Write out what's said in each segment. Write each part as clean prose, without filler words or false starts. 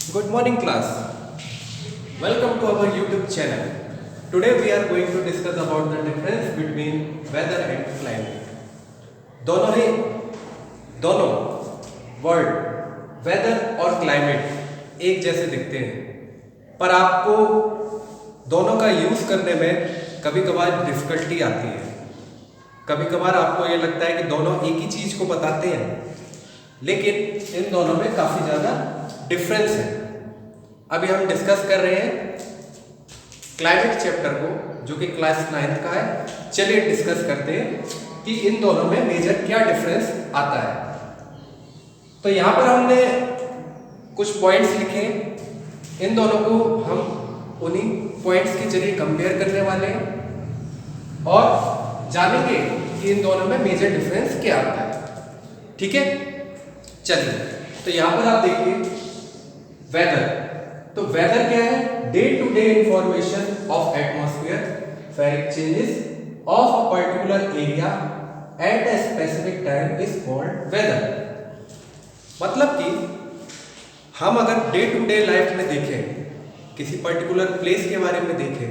Good morning, class. Welcome to our YouTube channel. Today we are going to discuss about the difference between weather and climate. दोनों word weather और climate एक जैसे दिखते हैं, पर आपको दोनों का यूज करने में कभी कभार डिफिकल्टी आती है। कभी कभार आपको ये लगता है कि दोनों एक ही चीज को बताते हैं, लेकिन इन दोनों में काफी ज्यादा डिफरेंस है। अभी हम डिस्कस कर रहे हैं क्लाइमेट चैप्टर को, जो कि क्लास 9th का है। चलिए डिस्कस करते हैं कि इन दोनों में मेजर क्या डिफरेंस आता है। तो यहाँ पर हमने कुछ पॉइंट्स लिखे, इन दोनों को हम उन्हीं पॉइंट्स के जरिए कंपेयर करने वाले हैं और जानेंगे कि इन दोनों में मेजर डिफरेंस क्या आता है। ठीक है, चलिए। तो यहाँ पर आप देखिए वेदर। तो वेदर क्या है? Day to day information of atmosphere changes of a particular area at a specific time is called weather. मतलब कि हम अगर डे टू डे लाइफ में देखें, किसी पर्टिकुलर प्लेस के बारे में देखें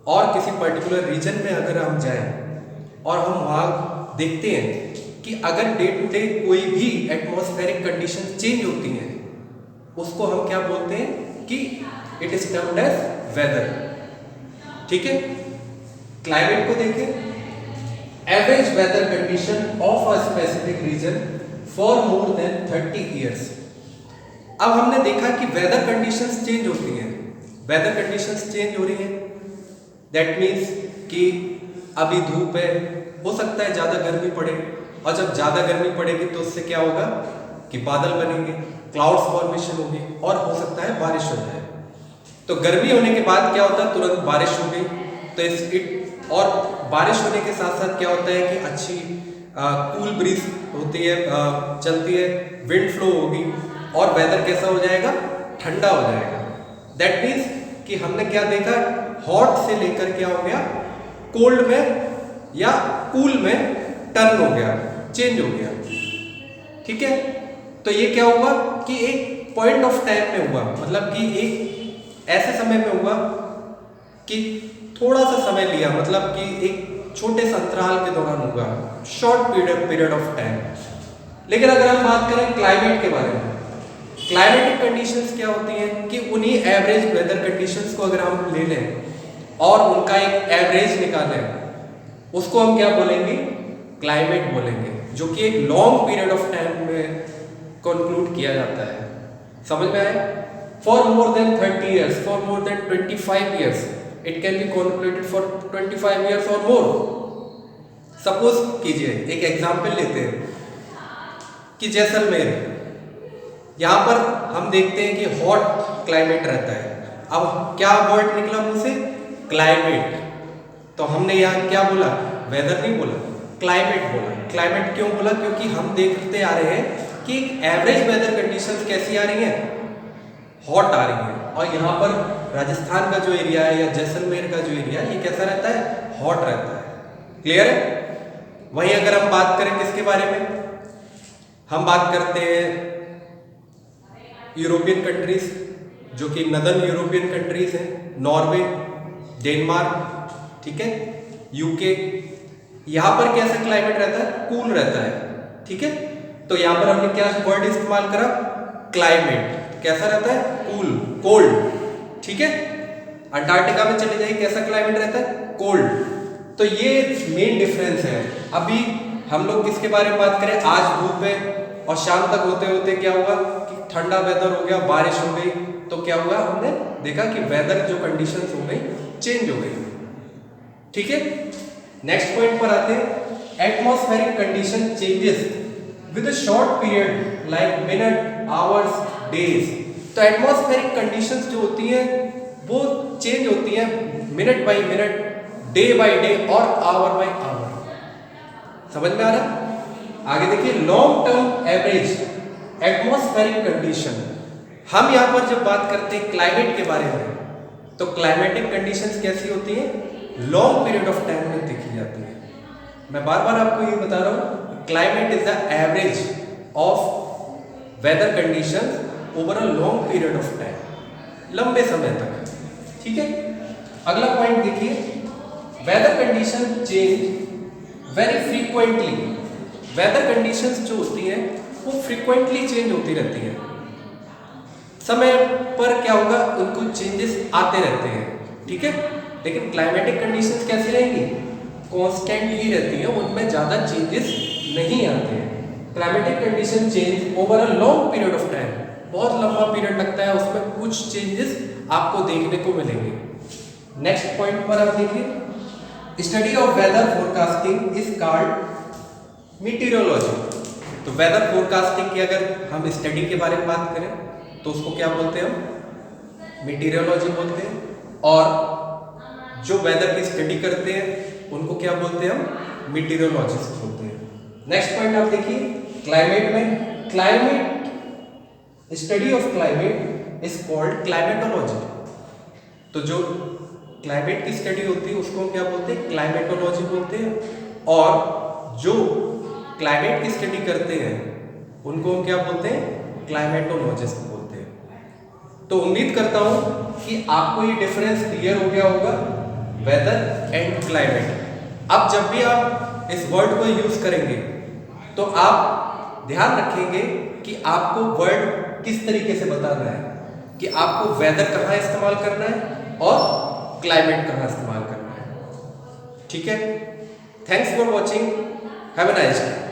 और किसी पर्टिकुलर रीजन में अगर हम जाएं और हम वहाँ देखते हैं कि अगर डे टू डे कोई भी एटमॉस्फेरिक कंडीशन चेंज होती हैं, उसको हम क्या बोलते हैं कि it is termed as weather. ठीक है। क्लाइमेट को देखें, average weather condition of a specific region for more than 30 years. अब हमने देखा कि वेदर कंडीशंस चेंज होती हैं, वेदर कंडीशंस चेंज हो रही हैं, दैट मीन्स कि अभी धूप है, हो सकता है ज़्यादा गर्मी पड़े, और जब ज़्यादा गर्मी पड़ेगी तो उससे क्या होगा कि बादल बनेंगे, क्लाउड्स फॉर्मेशन होगी और हो सकता है बारिश हो जाए। तो गर्मी होने के बाद क्या होता है, तुरंत बारिश हो गई। तो और बारिश होने के साथ साथ क्या होता है कि अच्छी कूल ब्रीज होती है, चलती है, विंड फ्लो होगी और वेदर कैसा हो जाएगा, ठंडा हो जाएगा। दैट मीन्स कि हमने क्या देखा, हॉट से लेकर क्या हो गया, कोल्ड में या कूल में टर्न हो गया, चेंज हो गया। ठीक है। तो ये क्या हुआ कि एक पॉइंट ऑफ टाइम में हुआ, मतलब कि एक ऐसे समय में हुआ कि थोड़ा सा समय लिया, मतलब कि एक छोटे से अंतराल के दौरान हुआ, शॉर्ट पीरियड ऑफ टाइम। लेकिन अगर हम बात करें क्लाइमेट के बारे में, क्लाइमेटिक कंडीशंस क्या होती हैं कि उन्हीं एवरेज वेदर कंडीशंस को अगर हम ले लें और उनका एक एवरेज निकालें, उसको हम क्या बोलेंगे, क्लाइमेट बोलेंगे, जो कि एक लॉन्ग पीरियड ऑफ टाइम में कंक्लूड किया जाता है। समझ में आया? For more than 30 years, for more then 25 years, it can be concluded for 25 years और मोर। सपोज कीजिए, एक एग्जांपल लेते हैं कि जैसलमेर, यहाँ पर हम देखते हैं कि हॉट क्लाइमेट रहता है। अब क्या वर्ड निकला मुंह से, क्लाइमेट। तो हमने यहाँ क्या बोला, वेदर नहीं बोला, क्लाइमेट बोला। क्लाइमेट क्यों बोला? क्योंकि हम देखते आ रहे हैं कि एवरेज वेदर कंडीशंस कैसी आ रही हैं, हॉट आ रही हैं। और यहाँ पर राजस्थान का जो एरिया है या जैसलमेर का जो एरिया है, ये कैसा रहता है, हॉट रहता है। क्लियर है? वहीं अगर हम बात करें किसके बारे में, हम बात करते हैं यूरोपियन कंट्रीज, जो कि नदर्न यूरोपियन कंट्रीज हैं, नॉर्वे, डेनमार्क, ठीक है, यूके। यहाँ पर कैसा क्लाइमेट रहता है, कूल रहता है। ठीक है। तो यहाँ पर हमने क्या वर्ड इस्तेमाल करा, क्लाइमेट। कैसा रहता है, कूल, कोल्ड। ठीक है। अंटार्कटिका में चले जाइए, कैसा क्लाइमेट रहता है, कोल्ड। तो ये मेन डिफरेंस है। अभी हम लोग किसके बारे में बात करें, आज धूप है और शाम तक होते होते क्या हुआ कि ठंडा वेदर हो गया, बारिश हो गई। तो क्या हुआ, हमने देखा कि वेदर जो कंडीशंस हो गई, चेंज हो गई। ठीक है। नेक्स्ट पॉइंट पर आते हैं, atmospheric condition changes with a short period like minute, hours, days. तो एटमॉस्फेरिक कंडीशंस जो होती हैं वो चेंज होती हैं minute by minute, day by day और आवर बाय आवर। समझ में आ रहा है? आगे देखिए, long term average atmospheric condition. हम यहां पर जब बात करते हैं क्लाइमेट के बारे में, तो क्लाइमेटिक कंडीशंस कैसी होती हैं, लॉन्ग पीरियड ऑफ टाइम में देखी जाती है। मैं बार बार आपको ये बता रहा हूं, climate is the average of weather conditions over a long period of time, लंबे समय तक। ठीक है, अगला पॉइंट देखिए, weather condition change very frequently. Weather conditions जो होती हैं वो फ्रीक्वेंटली चेंज होती रहती हैं, समय पर क्या होगा, उनको चेंजेस आते रहते हैं। ठीक है, लेकिन क्लाइमेटिक कंडीशंस कैसी रहेंगी, कांस्टेंट ही रहती हैं, उनमें ज़्यादा चेंजेस नहीं आते हैं। Climatic condition change over a long period of time, बहुत लंबा पीरियड लगता है, उसमें कुछ चेंजेस आपको देखने को मिलेंगे। नेक्स्ट पॉइंट पर आप देखिए, study of weather forecasting is called meteorology. तो वेदर फोरकास्टिंग की अगर हम स्टडी के बारे में बात करें तो उसको क्या बोलते हैं, हम मीटीरियोलॉजी बोलते हैं। और जो वेदर की स्टडी करते हैं उनको क्या बोलते हैं, हम मीटीरियोलॉजिस्ट बोलते हैं। नेक्स्ट पॉइंट आप देखिए, क्लाइमेट में climate study of climate is called climatology. तो जो क्लाइमेट की स्टडी होती है उसको हम क्या बोलते हैं, क्लाइमेटोलॉजी बोलते हैं। और जो क्लाइमेट की स्टडी करते हैं उनको हम क्या बोलते हैं, क्लाइमेटोलॉजिस्ट बोलते हैं। तो उम्मीद करता हूं कि आपको ये डिफरेंस क्लियर हो गया होगा, वेदर एंड क्लाइमेट। अब जब भी आप इस वर्ड को यूज करेंगे तो आप ध्यान रखेंगे कि आपको वर्ड किस तरीके से बताना है, कि आपको वेदर कहाँ इस्तेमाल करना है और क्लाइमेट कहाँ इस्तेमाल करना है। ठीक है, thanks for watching, have a nice day.